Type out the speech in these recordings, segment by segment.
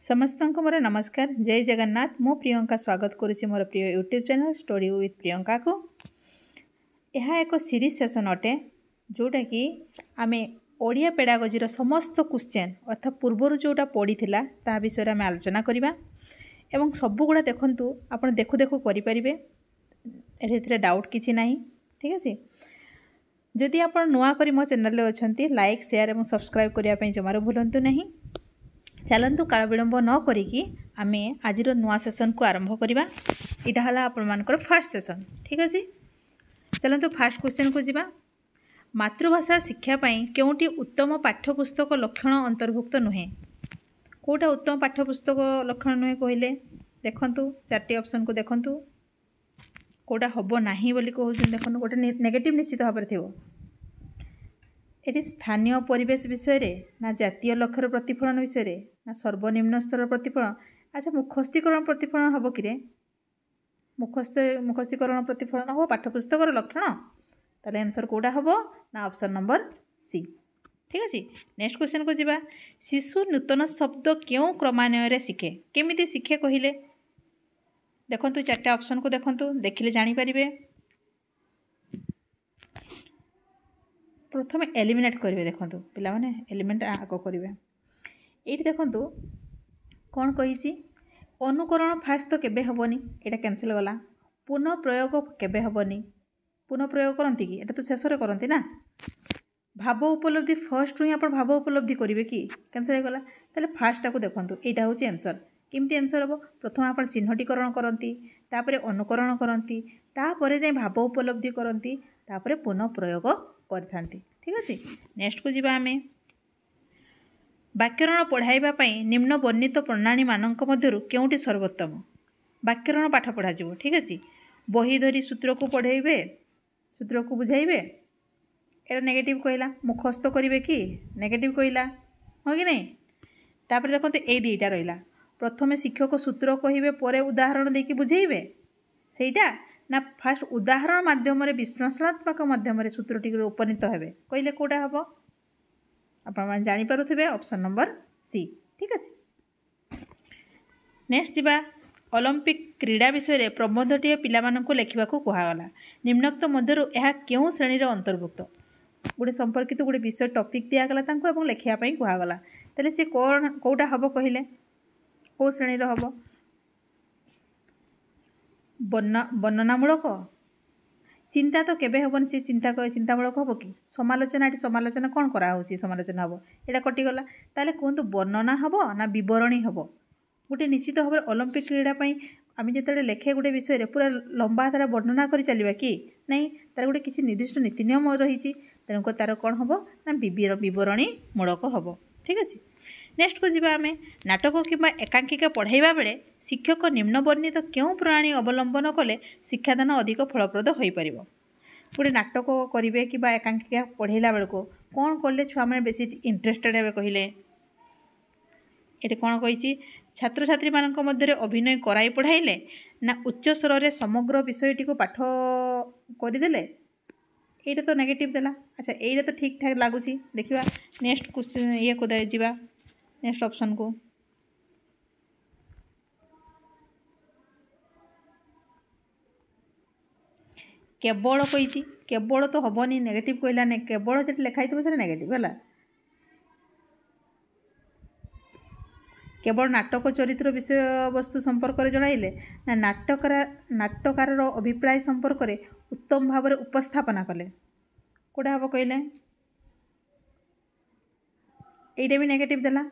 समस्त को मोर नमस्कार। जय जगन्नाथ। मु प्रियंका स्वागत करुच्ची मोर प्रिय YouTube channel story with Priyanka को। यह एक सीरीज सेसन अटे जोटा कि आमे ओडिया पेडागोजी समस्त क्वेश्चन अर्थात पूर्वर जोटा पड़ी ता विषय आम आलोचना करवा एवं सबुगुड़ा देखु आप देखु देखु करें ए डाउट किसी ना। ठीक अच्छे जदि आप नुआ कर मो चैनल अच्छा लाइक शेयर और सब्सक्राइब करने जमार भूलु नहीं। चलतु काल विलंब न करिकी आमे आज नुआ सेसन को आरंभ करवा। यहाँ है आपंकर फास्ट सेसन। ठीक अच्छे चलतु फास्ट क्वेश्चन को जीवा। मातृभाषा शिक्षापी केउटी उत्तम पाठ्यपुस्तक लक्षण अंतर्भुक्त नुहे। कौटा उत्तम पाठ्यपुस्तक लक्षण नुहे कहले देखु चार्टी ऑप्शन को देखु कौटा हम ना बोली कहते देखो गोटे नेगेटिव निश्चित भाव में थो। ये स्थानीय परिवेश विषय रे ना जातीय लक्ष्यर प्रतिफलन विषय ना सर्वनिम्न स्तर प्रतिफलन। अच्छा मुखस्थीकरण प्रतिफलन हम कि मुखस्थीकरण प्रतिफलन हम पाठ्यपुस्तक लक्षण ताले आंसर कौटा हम ना ऑप्शन नंबर सी। ठीक अच्छे नेक्स्ट क्वेश्चन को जीवा। शिशु नूतन शब्द क्यों क्रमान्वय शिखे केमिति शिखे कहले देखु चार्टा ऑप्शन को देखु देखिले जानीपारे। प्रथम एलिमिनेट करेंगे देखो पिला माने एलिमेंट आग करेंगे ये देखु कौन कही अनुकरण फास्ट तो केबे हेनी यहाँ कैंसिल गला। पुनः प्रयोग केबे हेनी पुनः प्रयोग करती कि तो शेष में करती ना। भाव उपलब्धि फर्स्ट ही आप भाव उपलब्धि करेंगे कि कैंसिल होगा ताले फास्ट को देखो यहाँ हूँ आंसर केमती आंसर हम प्रथम आप चिन्हटीकरण करती तापर अनुकरण करती तापर जाए भाव उपलब्धि करती तापर पुनः प्रयोग करथांती। ठीक अच्छे नेक्स्ट को जीवा आमे व्याकरण पढ़ाइबा निम्न वर्णित प्रणाली मानक मध्यरु केउटी सर्वोत्तम व्याकरण पाठ पढ़ा जिवो। ठीक अच्छे बही धरी सूत्र को पढ़ाइबे सूत्र को बुझाइबे एटा नेगेटिव कहला मुखस्त करिवे कि नेगेटिव कहला हो कि नहीं। तापर देखो ए दुईटा रहिला प्रथमे शिक्षक सूत्र कहिबे परे उदाहरण देकी बुझाइबे सेटा ना फास्ट उदाहरण माध्यम विश्लेषणात्मक माध्यम सूत्रटी उपनीत हेबे कहले कौटा हम आप जानीपे ऑप्शन नंबर सी। ठीक अच्छे नेक्स्ट जीवा ओलंपिक क्रीड़ा विषय में प्रबंधटी पिलामानंकु लेखिबा को कहागला निम्नोक्त मध्यरु यह केउ श्रेणी अंतर्भुक्त गोटे संपर्कित गोटे विषय टॉपिक दिगला तांको लेखापी कहागला ताले से कौटा हम कहले कौ श्रेणी हम वर्णनामूलक चिंता तो केबे हेबन से चिंतामूलक हम कि समालोचना ये समालोचना कौन करा समालोचना हम यहाँ कटिगला ताले कहतु वर्णना हम ना बरणी हम गोटे निश्चित भाव में ओलंपिक क्रीड़ापी आम जो लेखे गोटे विषय पूरा लंबा धारा वर्णना कर चलवा कि नहीं तार गोटे किसी निर्दिष्ट नीति नियम रही तेणुक तार कौन हम ना बरणी मूलक हम। ठीक अच्छे नेक्स्ट को जीवा आमे नाटक किंबा एकांकिका पढ़ाइबा बेले शिक्षक निम्न वर्णित क्यों प्रणाली अवलंबन कले शिक्षादान अधिक फलप्रद हो पार। गोटे नाटक करेंगे कि एकांकिका पढ़ाइला बेल को कौन कले छुआ मैंने बेसी इंटरेस्टेड हे कहले ये कौन कही छात्र छात्री मानक मध्य अभिनय कराई पढ़ाइले ना उच्च स्वर में समग्र विषयटी को पाठ करदेले ये तो नेगेटिव देला। अच्छा ये तो ठीक ठाक लगुच देखा नेक्स्ट क्वेश्चन ये को जीवा नेक्स्ट ऑप्शन को केवल कही केवल तो हेनी नेगेटिव कहला नहीं केवल जो लिखाई थो से नेगेटिव है केवल नाटक चरित्र विषय वस्तु संपर्क में जणाइले ना नाटकार अभिप्राय संपर्क में उत्तम भाव में उपस्थापना कले कौटा हम कहले यहीटा भी नेगेटिव देला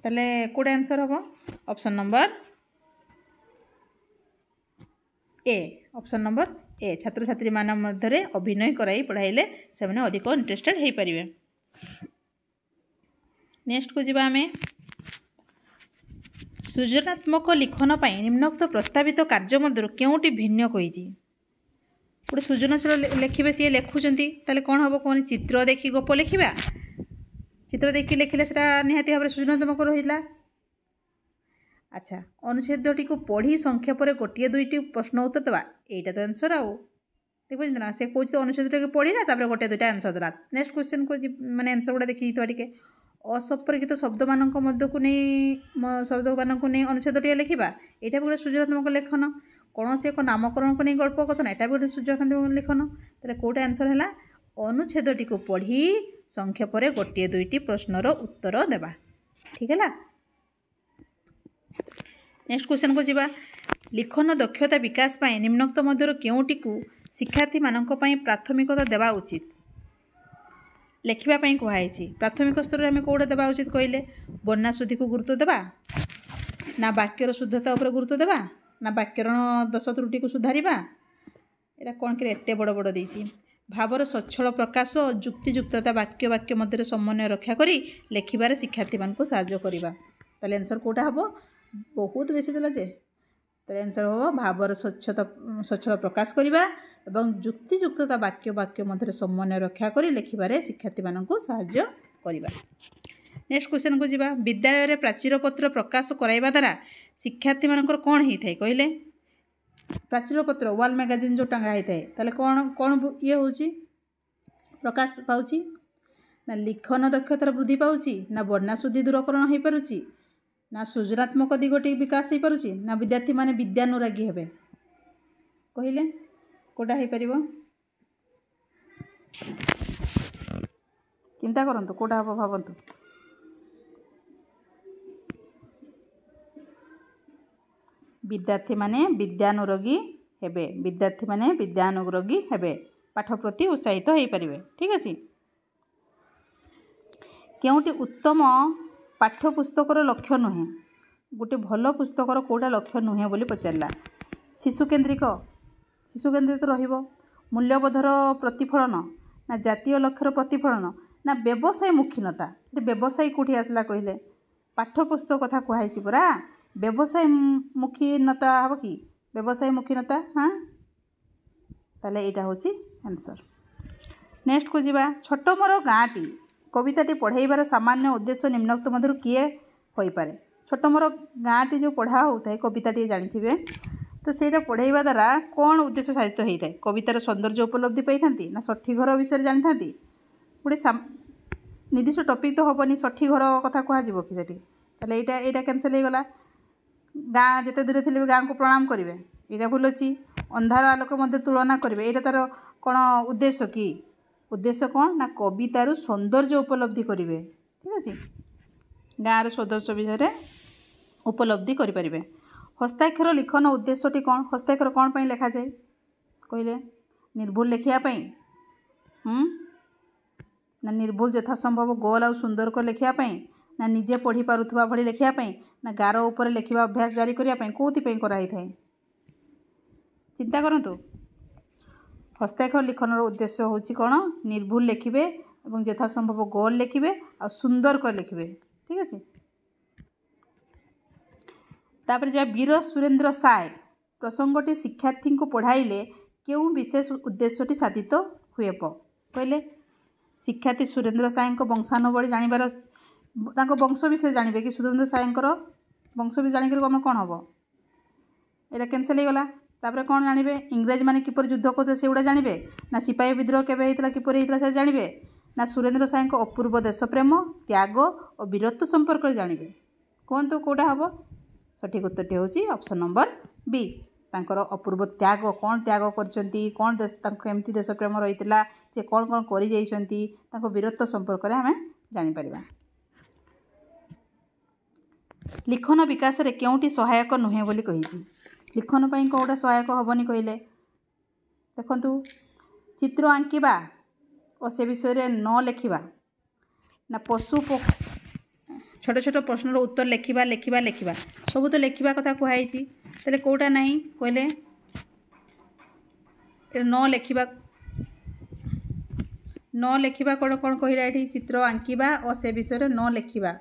ताले कौटा आंसर हम option number A. Option number A छात्र छात्री मान मध्य अभिनय कराई पढ़ाइले से अधिक इंटरेस्टेड हो पारे। नेक्स्ट को जीवा आमे सृजनात्मक लिखन पर निम्नोक्त प्रस्तावित कार्य मध्य केउटी भिन्न कही गोटे सृजनशील लिखे सी लिखुंट ताले कौन हम कौन चित्र देखी गप लिखा चित्र देखी लिखिले से निहाती भाव में सृजनात्मक रहा। अच्छा अनुच्छेदटी को पढ़ी संक्षेप गोटे दुईटी प्रश्न उत्तर देवा यहीटा तो आंसर आउ देखुं ना से कौन अनुच्छेद पढ़ला गोटे दुईटा आंसर देला। नेक्स्ट क्वेश्चन को मैंने आंसर गुड़ा देखी टे असंपर्कित शब्द मानक मध्य को नहीं शब्द मानक नहीं अनुच्छेदटिए लिखा यहाँ भी गोटे सृजनात्मक लेखन कौन से एक नामकरण को नहीं गल्प कथन यहाँ भी गोटे सृजनात्मक लेखन तेल कौटे आंसर है अनुच्छेदटी को पढ़ी संक्षेप में गोटे दुईटी प्रश्नर उत्तर देवा ठीक है। नेक्स्ट क्वेश्चन को जीवा लिखन दक्षता विकास पाई निम्नोक्त मध्य केउटी को शिक्षार्थी मानक पई प्राथमिकता देवा उचित लेखिबा कहुई प्राथमिक स्तर में कौटा देवा उचित कहले बन्ना शुद्धि को गुरुत्व देवा ना वाक्यर शुद्धता उपर गुरुत्व देवा ना व्याकरण दोष त्रुटि को सुधारिबा एटा कौन कि एत बड़ बड़ देछि भावर सच्छल प्रकाश और जुक्तियुक्तता वाक्य वाक्य मध्य समन्वय रक्षा करी लेखिबार शिक्षार्थी मानक साहाय्य करिबा ताले आंसर कोटा हबो बहुत बेसी देला जे ताले आंसर हो भावर सच्छल प्रकाश करिबा एवं जुक्तियुक्तता वाक्य वाक्य मध्य समन्वय रक्षा करी लेखिबारे शिक्षार्थी मानक साहाय्य करिबा। नेक्स्ट क्वेश्चन को जीवा विद्यालय रे प्राचीर पत्र प्रकाश कराइबा द्वारा शिक्षार्थी मानकर कौन होई थाए कहले प्राचीर पत्र वाल मैगजीन जो टांगा होता है ताले कौन कौन ये होची प्रकाश पाउची ना लिखन दक्षतार वृद्धि पाउची ना वर्णा शुद्धि दूरकरण हो पारुची ना सृजनात्मक दिगटी विकास हो पारुची ना विद्यार्थी माने विद्यानुरागी हेबे कहले कोटा हो पारिबो चिंता करंतु कोटा हबो भाबंतु विद्यार्थी माने विद्यानुरागी हेबे विद्यार्थी माने विद्यानुरागी हेबे पाठ प्रति उत्साहित हो पारिबे ठीक अछि। केउटी उत्तम पाठ्यपुस्तकर लक्ष्य नुहे गोटे भल पुस्तकर कोटा लक्ष्य नुहे बोली पचारला शिशुकेन्द्रिक रहिबो मूल्यबोधर प्रतिफलन ना जातीय लक्ष्यर प्रतिफलन ना व्यवसाय मुखीनता व्यवसाय कोठी आसला कहले पाठ्यपुस्तक कथा कहैछि परा व्यवसाय मुखीनता हम कि व्यवसाय मुखीनता हाँ ताले एटा होची आंसर। नेक्स्ट को जीवा छोट मोर गाँटी कविताटी पढ़ाइबार सामान्य उद्देश्य निम्नोक्त मध्य किए होई पारे छोट मोर गाँटी जो पढ़ा होता है कविताटी जानिथिबे तो सेटा पढ़ाइबा द्वारा कौन उद्देश्य साधित होता है कवितार सौंदर्य उपलब्धि पाई थांती ना षठी घर विषय जानी थांती गोटे निर्दिष्ट टॉपिक तो हेनी षठी घर कथा कहुब कि सेठी ताले एटा कैंसल हो गला गाँ जिते दूर थे गाँ को प्रणाम करेंगे यहाँ भूल अच्छी अंधार आलोक मध्य तुलना करेंगे यहाँ तार कौन उद्देश्य कि उद्देश्य कौन ना कवितार सौंदर्य उपलब्धि करेंगे ठीक अच्छे गाँव सौंदर्य विषय उपलब्धि करें। हस्ताक्षर लिखन उद्देश्यटी कौन हस्ताक्षर कौन पर लिखा जाए कहले निर्भुल लिखापी ना निर्भुल यथासंभव गोल आ सुंदर को लिखापी ना निजे पढ़ी पारुथबा भली लिखापी ना गार उपर लिखा अभ्यास जारी करने कौथि कराई थाए चिंता करंतु हस्ताक्षर लिखन उद्देश्य होची कौन निर्भुल लिखिबे एवं यथासंभव गोल लिखिबे आ सुंदर कर लिखिबे ठीक अच्छे। तापर जा वीर सुरेंद्र साय प्रसंगटी शिक्षार्थी को पढ़ाइले क्यों विशेष उद्देश्यटी साधित हुए कहले शिक्षार्थी सुरेंद्र साय वंशानुवली जानिबार तांको वंश विषय जानबे कि सुरेंद्र सायंकर वंश भी जानिक कौन कौन हम यहाँ कैंसल हो गला तापर कौन जानबे इंग्रेज माने किपर युद्ध करते से गुड़ा जानबे ना सिपाही विद्रोह केबे होइतला किपर होइतला से जानबे ना सुरेंद्र सायंक अपूर्व देशप्रेम त्याग और वीरत्व संपर्क जानबे कहतु कौटा हम सठिक उत्तरटी होची ऑप्शन नंबर बी तांकर अपूर्व त्याग कौन त्याग करछंती कौन देश केमती देशप्रेम रहीतला से कौन कौन करि जाइछंती तांको वीरत्व संपर्क रे हमें जानि परिबा। लिखन विकास रे केउटी सहायक नुहे बोली कहिछि लिखन पई कोटा सहायक हबनी कहले देखंतु चित्र आंकिबा और से विषय रे न लिखिबा ना पशु छोट छोट प्रश्नर उत्तर लिखिबा लिखिबा लिखिबा सब तो लिखिबा कथा कहैछि तले कोटा नहीं कहले न लिखिबा कौन कौन कहला एठी चित्र आंकिबा और से विषय रे न लिखिबा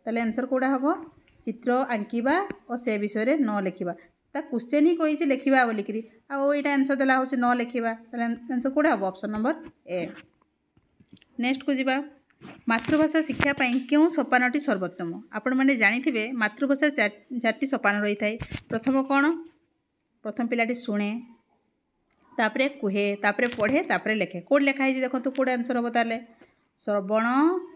ताले आंसर कोड़ा हम चित्र आंकिबा और से विषय न लिखा क्वेश्चन ही कही लिखा बोलिकी आईटा आंसर देला हो न लिखा ताले आंसर कोड़ा हम ऑप्शन नंबर ए। नेक्स्ट को जीवा मातृभाषा शिक्षा पाई क्यों सोपानटी सर्वोत्तम आपण मैंने जानी मातृभाषा चार्टी सोपान रही थाए प्रथम कौन प्रथम पिलाटी शुणे तापरे कुहे तापरे पढ़े तापरे लिखे कौट लिखाई देखो कौट आंसर हम ताले श्रवण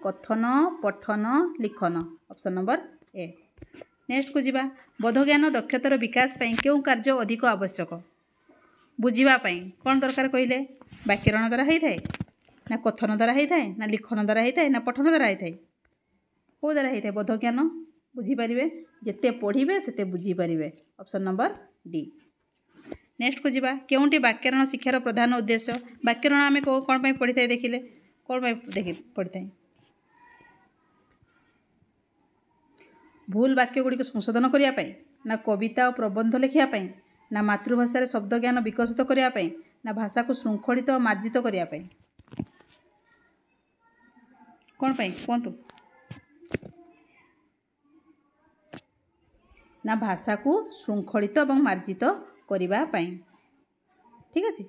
कथन पठन लिखन ऑप्शन नंबर ए। नेक्स्ट को जीवा बोधज्ञान दक्षतार विकास पई क्यों कार्य अधिक आवश्यक बुझीबा पई कौन दरकार कहले व्याकरण द्वारा होता है ना कथन द्वारा होता है ना लिखन द्वारा होता है ना पठन द्वारा होता है कौ द्वारा होता है बोधज्ञान बुझीपारे जिते पढ़े से बुझीपारे ऑप्शन नंबर डी। नेक्स्ट को जीवा केउंटी व्याकरण शिक्षार प्रधान उद्देश्य व्याकरण आम कौन पर पढ़ी था देखिले कौन देखी पढ़ी था भूल वाक्य गुड़ी संशोधन करने ना कविता और प्रबंध लिखापी ना मातृभाषा शब्द ज्ञान विकसित करने ना भाषा को श्रृंखलित और मार्जित करने कौन पाई कहतु ना भाषा को श्रृंखलित और मार्जित करने ठीक अच्छे।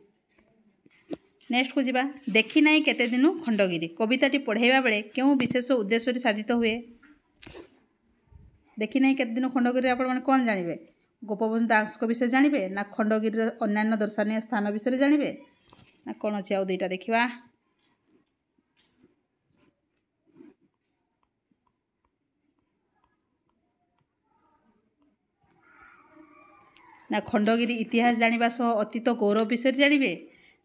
नेक्स्ट को जीवा देखी ना केते दिन खंडगिरी कविताटी पढ़ाइबा बेले क्यों विशेष उद्देश्य साधित हुए देखी ना केते दिन खंडगिरी आप कौन जानवे गोपबंधु दास विषय जानवे ना खंडगिरी अन्य दर्शनीय स्थान विषय जानवे ना कौन अच्छे आउ दुईटा देखा ना खंडगिरी इतिहास जानिबा सह अतीत गौरव विषय जानवे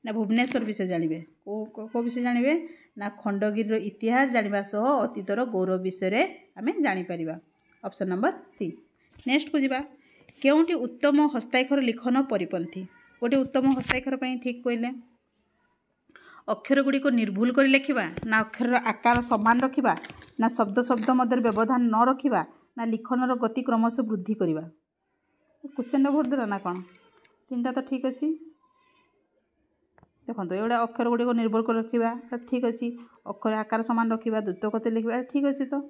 ना भुवनेश्वर विषय जानवे को विषय जानवे ना खंडगिरी इतिहास जानिबा सह अतीतर गौरव विषय आम जापर ऑप्शन नंबर सी। नेक्स्ट को जीवा केउंटी उत्तम हस्ताक्षर लिखन परिपंथी गोटे उत्तम हस्ताक्षर पर ठीक कहले अक्षर गुड़ी को निर्भुल कर लिखा ना अक्षर आकार समान रखा ना शब्द शब्द मध्य व्यवधान न रखा ना लिखनर गति क्रमश वृद्धि करवा क्वेश्चन बहुत देला ना कौन तीन टा तो ठीक अच्छे देखो ये अक्षर गुड़ी को निर्भुल कर रखा ठीक अच्छे अक्षर आकार समान रखा द्रुत गति लिखा ठीक अच्छे तो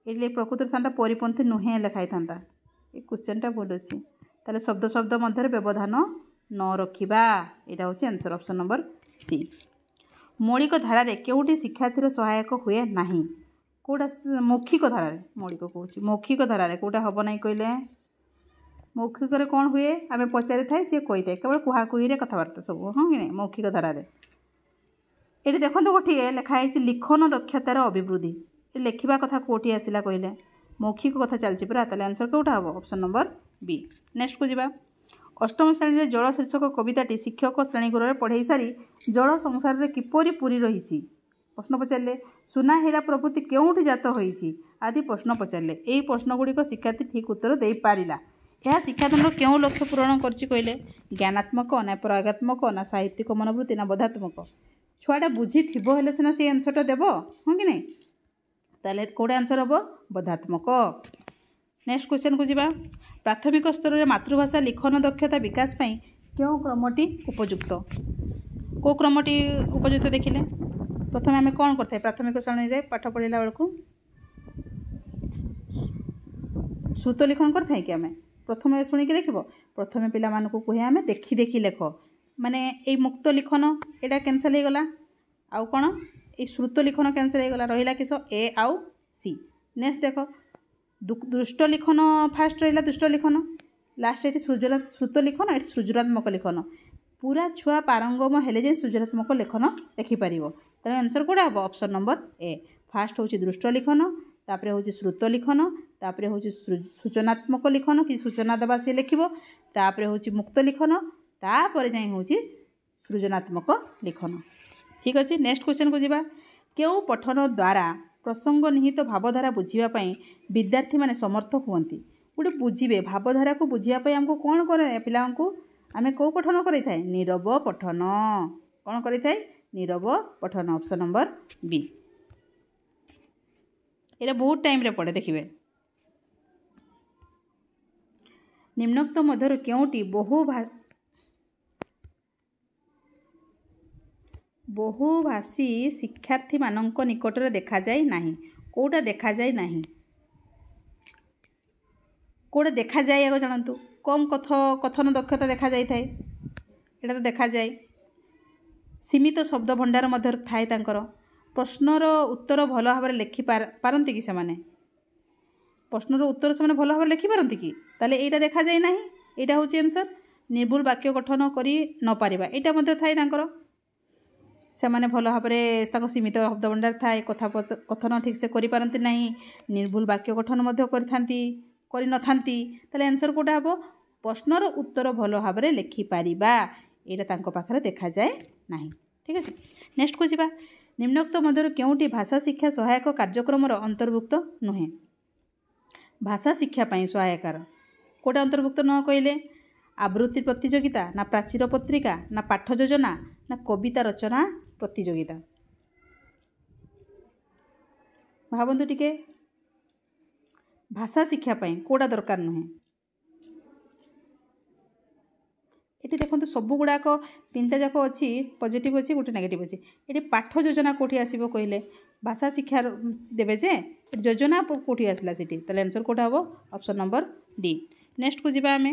ये प्रकृति था परिपंथी नुहे लिखाई था ये क्वेश्चन टा भूल अच्छी ताले शब्द शब्द मध्य व्यवधान न रखा यहाँ हूँ आंसर ऑप्शन नंबर सी। मौलिक धारा केउटी शिक्षार्थी सहायक हुए ना कौटा मौखिक धारा मौलिक कहूँ मौखिक धारा कौटा हम ना कहले मौखिक कौन हुए आम पचारि थाए सी कही था केवल कुहाकुही कथबार्ता सब हाँ कि नहीं मौखिक धारा ये देखो गोटे लिखाई लिखन दक्षतार अभिवृद्धि लिखा कथा कौटी आसला कहले मौखिक कथा चलती पूरा ताले आंसर कौटा हम ऑप्शन नंबर बी। नेक्स्ट को जीवा अष्टम श्रेणी में जल शीर्षक कविताटी शिक्षक श्रेणीगृह में पढ़ाई सारी जल संसार में किपरि पूरी रही प्रश्न पचारे सुना हीरा प्रभृति केउठी जात होईछि आदि प्रश्न पचारे यही प्रश्न गुड़िक शिक्षार्थी ठीक उत्तर दे पारिला यह शिक्षादान क्यों लक्ष्य पूरण करछि कहले ज्ञानात्मक ना प्रयोगात्मक ना साहित्यिक मनोवृत्ति ना बोधात्मक छुआटा बुझी थी हेले सीना से आंसरटा देव हाँ कि नहीं ताले कौटा आंसर हम बोधात्मक। नेक्स्ट क्वेश्चन को जीवा प्राथमिक स्तर में मातृभाषा लिखन दक्षता विकास पई क्यों क्रमटी उपयुक्त को क्रमटी उपयुक्त देखिले प्रथम आम कौन करते प्राथमिक श्रेणी में पाठ पढ़ला बेलू श्रुत लिखन करते कि आम प्रथम शुणिकी देख प्रथम पिला कहे आम देखी देखी लेख माने ये मुक्त लिखन यहाँ कैनसल हो गला आउ कौन ये श्रुत लिखन कैनसल हो गला रहा किस ए आउ सी। नेक्स्ट देख दुष्ट लिखन फास्ट रहा दुष्ट लिखन लास्ट ये श्रुत लिखन ये सृजनात्मक लिखन पूरा छुआ पारंगम हेले जे सृजनात्मक लेखन लिखिपर तेनाली आंसर कौटा हम ऑप्शन नंबर ए फास्ट हूँ दुष्ट लिखन तापर हूँ श्रुत लिखन तापर हूँ सूचनात्मक लिखन कि सूचना देवा सी लिख तापर हूँ मुक्त लिखन तापर जाए हूँ सृजनात्मक लिखन ठीक अच्छे। नेक्स्ट क्वेश्चन को जीवा क्यों पठन द्वारा प्रसंग निहित भावधारा बुझापी विद्यार्थी माने समर्थ हुंती गोटे बुझे भावधारा को बुझापी आमको कौन करे पिला आम कौ पठन करें नीरव पठन कौन करें नीरव पठन ऑप्शन नंबर बी। ये बहुत टाइम रे पड़े देखिए निम्नोक्त मध्य क्योंटी बहुभाषी शिक्षार्थी मानक निकटर देखा जाए नहीं कौटा देखा जाए नहीं कौटा देखा जाए आगे जानतु कम कथन दक्षता देखा जाए यहाँ तो देखा जाए सीमित शब्द भंडार मध्य थाए तांकर प्रश्नर उत्तर भल भाव लिखि पारती कि से प्रश्नर उत्तर से भल भाव लिखिपारती कि ताले यहाँ देखा जाए ना यहाँ हूँ आंसर निर्भुल वाक्य गठन कर न पारिबा यहाँ थाए तांकर से माने भल भाव में सीमित शब्द भंडार थाए, कथन ठीक से करि पारंती नहीं, निर्भुल वाक्य गठन मध्य करि नथांती। ताले आंसर कोटा हबो प्रश्नर उत्तर भल भाव में लिखि पारिबा, एटा तांको पाखरे देखा जाए नाही। ठीक है, नेक्स्ट को जिबा। निम्नोक्त मध्य केउटी भाषा शिक्षा सहायक कार्यक्रम अंतर्भुक्त नुहे? भाषा शिक्षा पाई सहायकार कोटा अंतर्भुक्त न कहले? आवृत्ति प्रतियोगिता, ना प्राचीर पत्रिका, ना पाठ योजना, ना कविता रचना प्रतियोगिता? भावतु टिके भाषा शिक्षा पाई कोटा दरकार नुहे? ये देखो सब गुड़ाक तीनटा जाक अच्छी पॉजिटिव अच्छी गोटे नेगेटिव अच्छी। ये पाठ योजना कौटी आसो कहले? भाषा शिक्षा देवे जे योजना कौटी आसला सीटी? ताले आंसर कोटा हम ऑप्शन नंबर डी। नेक्स्ट को जिबा आमे।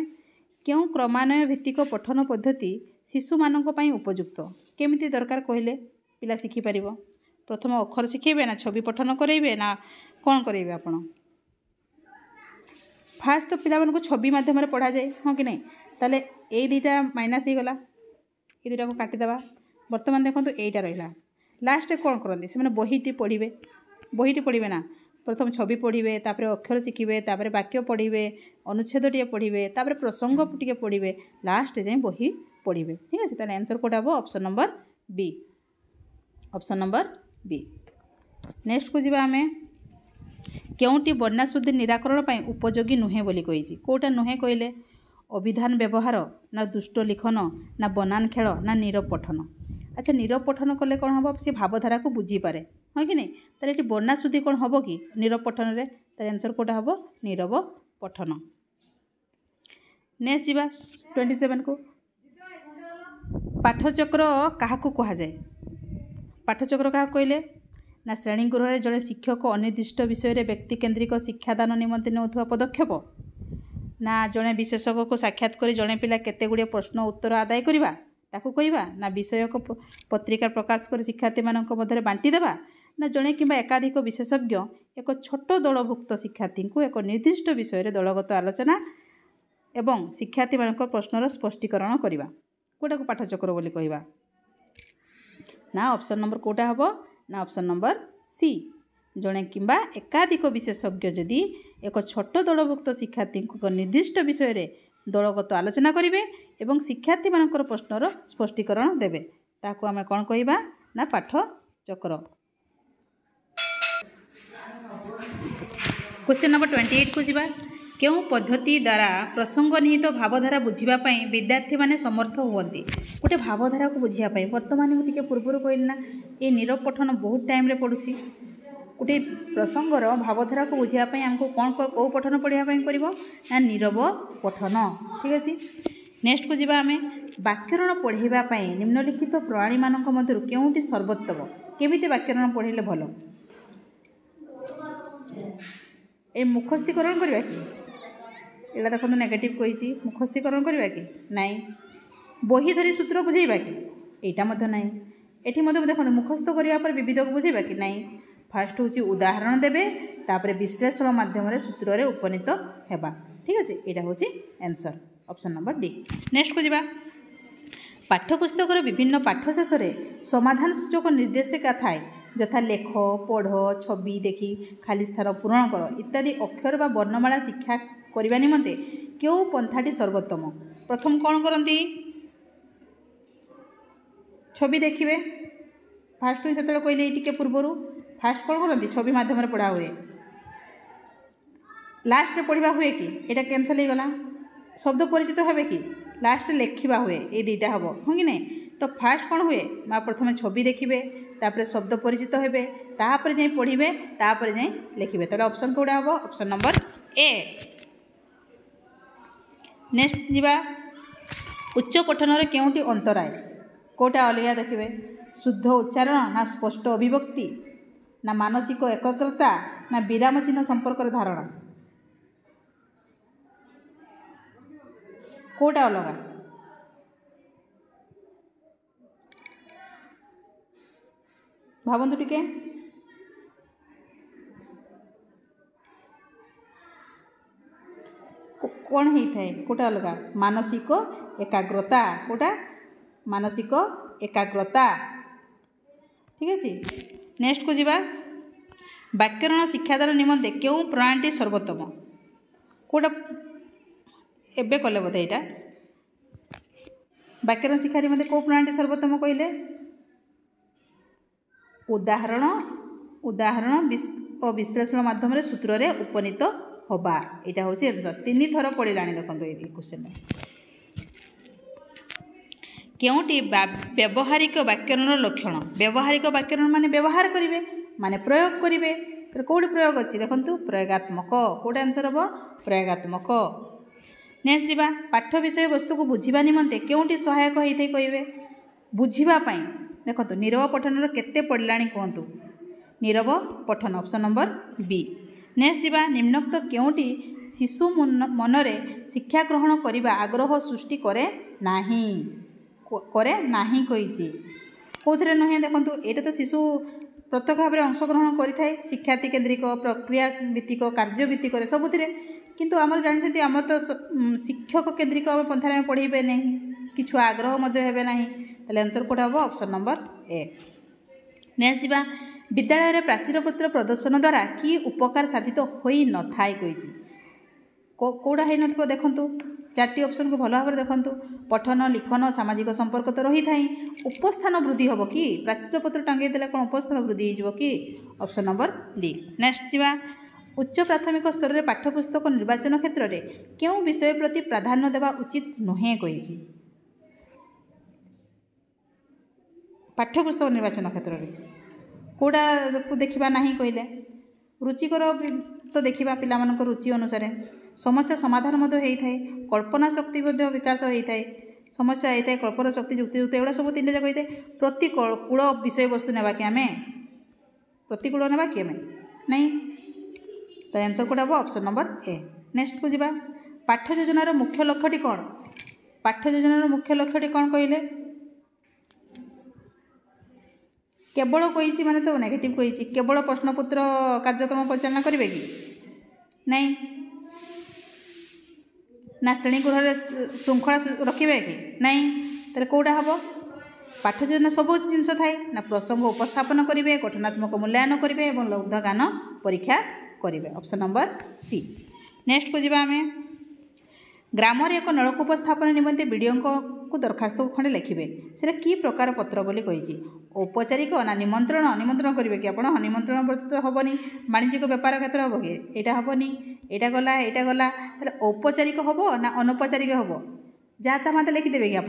क्यों क्रमान्वय भित्तिक पठन पद्धति शिशु मानक पई उपयुक्त? केमिति दरकार कहले पिला शिखि परिबो? प्रथम अक्षर शिखेबे ना छवि पठन करेबे ना कौन करेबे आपण? फास्ट तो पिला मानक छवि माध्यम पढ़ा जाए, हाँ कि नहीं? ताले ए दुईटा माइनस हो गला, ये दुईटा को काटिदेवा। बर्तमान देखो यहीटा रहा। लास्ट कौन करते से बहीटी पढ़े, बहीटी पढ़े ना, प्रथम छवि पढ़े, तापर अक्षर शिखिबे, तापर वाक्य पढ़े, अनुच्छेद टे पढ़े, तापर प्रसंग टे पढ़े, लास्ट जाए बही पढ़े। ठीक है, ताले आंसर कोटा हम option number B, option number B. Next को जिबा आमे। केउटी वर्णाशुद्धि निराकरण पाई उपयोगी नुहे बोली कही? कोटा नुहे कहले? अभिधान व्यवहार, ना दुष्ट लिखन, ना बनान खेल, ना नीरव पठन? अच्छा, नीरव पठन कले कौन हम? से भावधारा को बुझीपे, हाँ कि नहीं? ताले ये वर्णाशुद्धि कौन हम कि नीरव पठन रे? ताले आंसर कोटा हम नीरव पठन। नेक्स्ट जीवा 27 को। पाठचक्र क्या कह जाए? पाठचक्र क्या कहले? ना श्रेणी गृह जड़े शिक्षक अनिर्दिष्ट विषय में व्यक्तिकेन्द्रिक शिक्षादान निमंते नेउथुवा पदक्षेप, ना जड़े विशेषज्ञ को साक्षात कर जड़े पिला केते गुड़े प्रश्न उत्तर आदाय करवा ताकू कहवा, ना विषयक पत्रिका प्रकाश कर शिक्षार्थी मानक मध्य बांटी देवा, ना जड़े कि एकाधिक विशेषज्ञ एक छोट दलभुक्त शिक्षार्थी को एक निर्दिष्ट विषय में दलगत आलोचना एवं शिक्षार्थी मानक प्रश्नर स्पष्टीकरण करवा, कोटा को पाठचक्र बोली कहवा? ना ऑप्शन नंबर कोटा हम? ना ऑप्शन नंबर सी, जड़े कि एकाधिक विशेषज्ञ जदि एक छोट दलभुक्त शिक्षार्थी को निर्दिष्ट विषय में दलगत आलोचना करेंगे एवं शिक्षार्थी मानकर प्रश्नर स्पष्टीकरण देवे, ताकू आम कौन कहवा? ना पाठचक्र। क्वेश्चन नंबर 28 को जिबा। क्यों पद्धति द्वारा प्रसंग निहित भावधारा बुझापी विद्यार्थी माने समर्थ हुअन्ति? गोटे भावधारा को बुझापी बर्तमान टी पूर्व कहना ये नीरव पठन बहुत टाइम रे पढ़ुची। गोटे प्रसंगर भावधारा को बुझापी आमको कौन कौ पठन पढ़ापी कर? ना नीरव पठन। ठीक अच्छे। नेक्स्ट को जिबा आमे। व्याकरण पढ़ाइवाई निम्नलिखित प्रणाली मानक मध्य केउटी सर्वोत्तम? केमिति व्याकरण पढ़ाइले भल? ए मुखस्थीकरण करवा कि? एटा देखो नेगेटिव कही मुखस्थीकरण करवा कि? नाई। बही धरी सूत्र बुझेबा कि? एटा मध्य नाई। एठी मध्य देखो मुखस्थ करिया पर विविध को बुझेबा कि? नाई। फास्ट होची उदाहरण देबे, तापर विश्लेषण माध्यम सूत्र रे उपनीत हेबा। ठीक अच्छे, यहाँ हूँ answer option number D. Next को जिबा। पाठ्यपुस्तक विभिन्न पाठ शेष समाधान सूचक निर्देशिका थाए, यथा लेख, पढ़, छवि देखी खाली स्थान पूरण कर इत्यादि अक्षर बा वर्णमाला शिक्षा करने निमंते क्यों पंथाटी सर्वोत्तम? प्रथम कौन करती? छवि देखिए। फास्ट से कहले ये पूर्वर फास्ट कौन करती? छवि माध्यम पढ़ा हुए। लास्ट पढ़ा हुए कि? यहाँ कैनसल हो गला। शब्द परिचित हे कि? लास्ट लिखा हुए। ये दुईटा हम, हाँ कि नहीं? तो फास्ट कौन हुए? माँ प्रथम छवि देखिए, तापर शब्द परिचित हे, तापर जाए पढ़े, तापर जाए लिखे। तो ऑप्शन कौटा हम? Option number A. नेक्स्ट जीवा। उच्च पठन केउटी अंतराय? कोटा अलग देखिए? शुद्ध उच्चारण, ना स्पष्ट अभिव्यक्ति, ना मानसिक एकाग्रता, ना विराम चिन्ह संपर्क धारणा? कोटा अलग? भावतु टिके। कौन होता है? कोटा अलग? मानसिक एकाग्रता। कोटा? मानसिक एकाग्रता। ठीक अच्छे। नेक्स्ट को जीवा व्याकरण शिक्षादान निमंते क्यों प्रणाली सर्वोत्तम कौटा एबे कले बोधे यहाँ व्याकरण शिक्षा निमंते कौ प्रणाली सर्वोत्तम कहले उदाहरण उदाहरण और विश्लेषण माध्यम सूत्र रे उपनीत होबा यहाँ हूँ आंसर। 3 थर पढ़ला देखो ये क्वेश्चन केउटी व्यावहारिक व्याकरण लक्षण व्यावहारिक व्याकरण माने व्यवहार करेंगे माने प्रयोग करेंगे कौट प्रयोग अच्छी देखो प्रयोगात्मक कौट आंसर हम प्रयोगात्मक। नेक्स्ट जीवा पाठ विषय वस्तु को बुझा निमंते केउटी सहायक होते कहे बुझापी देखो नीरव पठन केते पढ़ला कहतु नीरव पठन ऑप्शन नंबर बी। नेक्स्ट जीवा निम्नोक्त केउटी शिशु मनरे शिक्षा ग्रहण करने आग्रह सृष्टि करे नाही कही कौन नुहे देखो यहाँ तो शिशु प्रत्यक्ष भाव में अंशग्रहण करें शिक्षार्थी केन्द्रिक प्रक्रिया भित्तिक कार्य भित्तिक सबुति किंतु आमर जानते आमर तो शिक्षक केन्द्रिक पंथा पढ़ेबे नहीं कि छुआ आग्रह हे ना आंसर कौट हम ऑप्शन नंबर ए। नेक्स्ट जीवा विद्यालय प्राचीरपत्र प्रदर्शन द्वारा कि उपकार साधित होई न थाए कही कौटा है न देखु 4टी ऑप्शन को भल भाव देखु पठन लिखन सामाजिक संपर्क तो रही था उपस्थान वृद्धि हम कि प्राचीरपत्र टांगे देले कौन उपस्थान वृद्धि हो कि ऑप्शन नंबर डी। नेक्स्ट जीवा उच्च प्राथमिक स्तर में पाठ्यपुस्तक निर्वाचन क्षेत्र में क्यों विषय प्रति प्राधान्य देवा उचित नुहे कही पाठ्यपुस्तक निर्वाचन क्षेत्र में कौटा देखा ना कहले रुचिकर तो देखा पिला रुचि अनुसार समस्या समाधान होता है कल्पना शक्ति विकास होता है समस्या होता है कल्पना शक्ति युक्ति एगुड़ा सब 3टा जाक होता है प्रतिकूल विषय वस्तु नेबा कि आम प्रतिकूल नेबा कि आम नहीं तो आंसर कौट हम ऑप्शन नंबर ए। नेक्स्ट को जीवा पाठ्य योजनार मुख्य लक्ष्यटी कौन पाठ्य योजनार मुख्य लक्ष्यटी कौन कहले केवल कही माने तो नेगेटिव कही केवल प्रश्नपत्र कार्यक्रम परिचालना करेंगे कि नहीं ना श्रेणीगृह श्रृंखला रखिए कि नहीं तो कौटा हम पाठ योजना सब जिनस थाए ना प्रसंग उपस्थापन करेंगे गठनात्मक मूल्यांकन करेंगे और लब्ध ज्ञान परीक्षा करेंगे ऑप्शन नंबर सी। नेक्स्ट को जीवा आम ग्राम एक नलकूप स्थापन निमंते वीडियो को दरखास्त खंडे लिखे से कि प्रकार पत्र बोली कही औपचारिक ना निमंत्रण निमंत्रण करेंगे कि आप निमंत्रण तो हेनी वाणिज्यिक बेपार क्षेत्र हम कि यहाँ हेनी यहाँ गला ताले औपचारिक हम ना अनौपचारिक हम जहाँ मत लिखिदेवे कि आप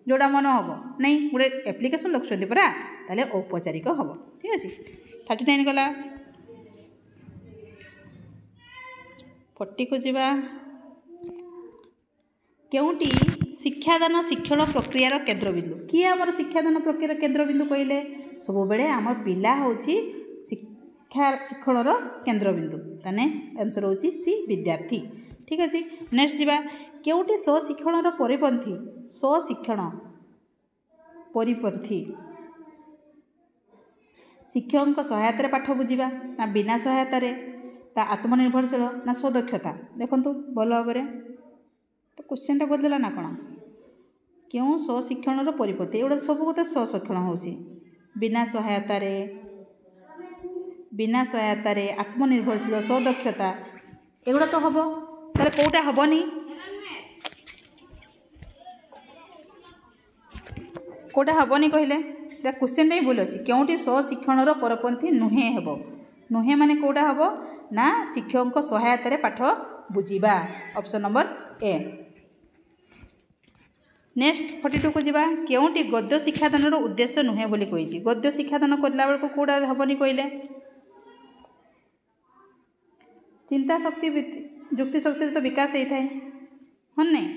जोड़ा मन हम नहीं गोटे एप्लिकेशन लिखुं परा ताले औपचारिक हम ठीक अच्छे। 39 गला 40 को जीवा केउटी शिक्षादान शिक्षण प्रक्रियार केन्द्रबिंदु किए आमर शिक्षादान प्रक्रियार केन्द्रबिंदु कहले सब बेले आम पिला हूँ शिक्षा शिक्षणर केन्द्रबिंदु ताने आंसर हूँ सी विद्यार्थी ठीक अच्छे। नेक्स्ट जीवा केउटी स्वशिक्षणर परिपंथी स्वशिक्षण परिपंथी शिक्षक सहायतार पाठ बुझा ना बिना सहायतार आत्मनिर्भरशील ना स्वदक्षता देखु भल भाव तो क्वेश्चन टा बदला ना कौन क्यों स्वशिक्षण परिपत्ति एगुड़ा सब कथा स्वशिक्षण हो बिना सहायतार आत्मनिर्भरशील स्वदक्षता एगुड़ा तो हम तार कौटा हेनी कौटा हेनी कहले क्वेश्चन ही भूल अच्छी क्योंकि स्वशिक्षण परपंथी नुहे हेब नुहे माने कौटा हम ना शिक्षक सहायतार पाठ बुझा ऑप्शन नंबर ए। नेक्स्ट 42 को जीवा केउटी गद्य शिक्षादान उद्देश्य नुहे बोली कही गद्य शिक्षादान करला बेलू कौटा हेनी कहले चिंता शक्ति युक्ति शक्ति तो विकास होता है हाँ नहीं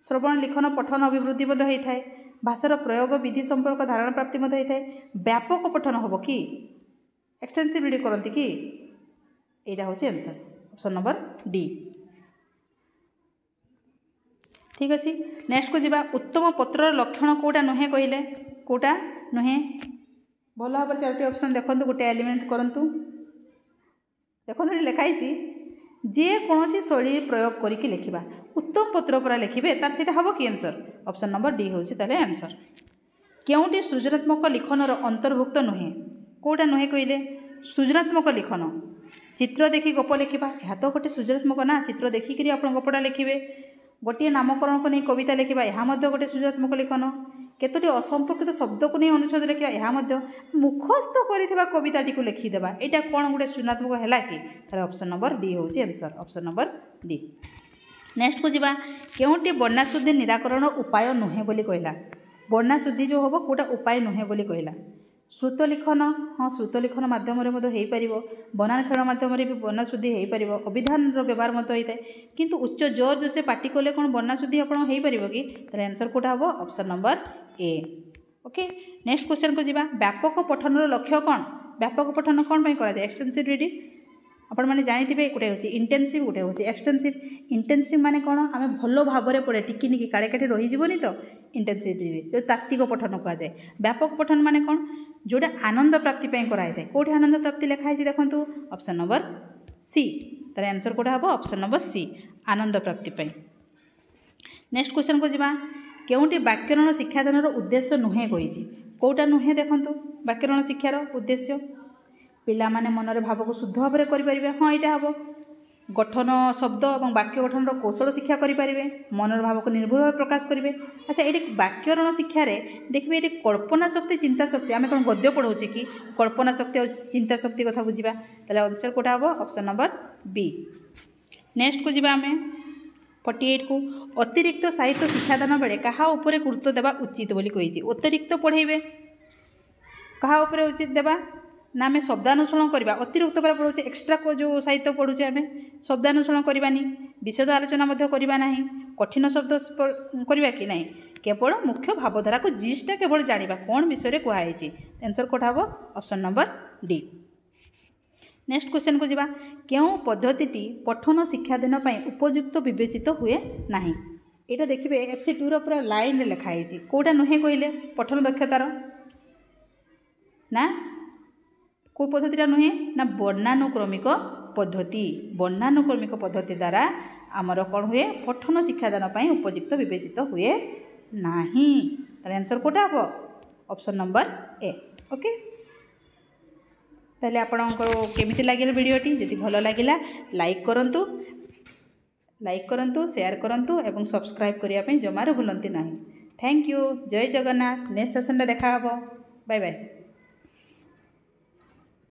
श्रवण लिखन पठन अभिवृद्धि होता है भाषार प्रयोग विधि संपर्क धारणा प्राप्ति होता है व्यापक पठन हम कि एक्सटेंसिव रीडिंग करती कि यहाँ हूँ आंसर ऑप्शन नंबर डी ठीक अच्छे। नेक्स्ट को जीवा उत्तम पत्र लक्षण कौटा नुहे कहले कौटा नुहे भल भाव 4टी ऑप्शन देखो गोटे एलिमेंट करूँ देखो लिखाई जेकोसी शैली प्रयोग करके लिखा उत्तम पत्र पर लिखे तार से हम कि आंसर ऑप्शन नंबर डी हूँ आंसर केउटी सृजनात्मक लिखनर अंतर्भुक्त नुहे कौटा नुहे कहले सृजनात्मक लिखन चित्र देखी गप लिखा यह तो गोटे सृजनात्मक ना चित्र देखिक आप गपटा लिखे गोटे नामकरण को नहीं कविता लिखा यह गोटे सृजनात्मक लिखन केतोटी असंपर्कित शब्द को नहीं अनुच्छेद लिखा यह मुखस्थ कर कविताटी को लिखिदेवा यहाँ कौन गोटे सृजनात्मक है कि ऑप्शन नंबर डी हूँ answer option number D. Next को जीवा केउटी वर्णाशुद्धि निराकरण उपाय नुहे बोली कहला वर्णाशुद्धि जो हम कौटा उपाय नुहे बोली कहला श्रुत लिखन हाँ श्रुत लिखन मध्यम बनान खेल मध्यम भी वर्णाशुद्धि हो पार अभिधान व्यवहार होता है किंतु उच्च जोर जो से पार्टी कले कौन वर्णाशुद्धि आप हो पार कि आंसर कौटा हम option number A. Okay next question को जीवा व्यापक पठन लक्ष्य कौन व्यापक पठन कौन पर करा एक्सटेंसिव रीडिंग आपण मैंने जानी गोटे हूँ इंटेंसिव गोटे हूँ एक्सटेंसिव इंटेंसिव माने कौन आम भल भाव में पढ़े टिकी काड़े काटे रहीजनी तो इंटेंसिव रीडिंग जो तात्विक पठन कहुए व्यापक पठन माने कौन जोटा आनंद प्राप्ति कराई था कौटी आनंद प्राप्ति लिखाई देखो ऑप्शन नंबर सी तार आंसर कौटा हम ऑप्शन नंबर सी आनंद प्राप्ति। नेक्स्ट क्वेश्चन को जीवा केउटी व्याकरण शिक्षादान उद्देश्य नुहे कही कौटा नुहे देखो व्याकरण शिक्षार उद्देश्य पिला माने मनरे भाव को शुद्ध भाव में करें हाँ यहाँ हम गठन शब्द और वाक्य गठन कौशल शिक्षा करें मनर भाव को निर्भुल भाव प्रकाश करेंगे। अच्छा ये व्याकरण शिक्षार देखिए ये कल्पना शक्ति चिंता शक्ति आम कौन गद्य पढ़ाऊे कि कल्पना शक्ति और चिंता शक्ति कथा बुझा आंसर कौटा हम ऑप्शन नंबर बी। नेक्स्ट को जीवा आम 48 को अतिरिक्त साहित्य शिक्षादान बेले क्या उपर गुरुत्व देवा उचित बोली कही अतिरिक्त पढ़ेबे क्या उपर उचित देवा ना आम शब्दानुसरण करवा अतिरिक्त पर पढ़ुचे एक्सट्रा को जो साहित्य पढ़ुचे आम शब्दानुसरण करवानी विशद आलोचना करवा ना कठिन शब्द करवा कि नहीं केवल मुख्य भावधारा को जिसटा केवल जाना कौन विषय कहुई आंसर कौटा हम option number D. Next question को जीवा क्यों पद्धति पठन शिक्षादान उपयुक्त विवेचित हुए ना यहाँ देखिए FC2 पूरा लाइन लिखाई कौटा नुहे कहले पठन दक्षतार ना कौ पद्धति नुहे ना वर्णानुक्रमिक पद्धति द्वारा आमर कौन हुए पठन शिक्षादान उपयुक्त विवेचित हुए ना आंसर कौटा हम ऑप्शन नंबर ए। ओके ताले आपणकर केमिति लागिला वीडियोटी जदि भल लागिला लाइक करंतु शेयर करंतु एवं सब्सक्राइब करने जमार भूलंती नहीं। थैंक यू जय जगन्नाथ नेक्स्ट सेशन देखा बाय बाय।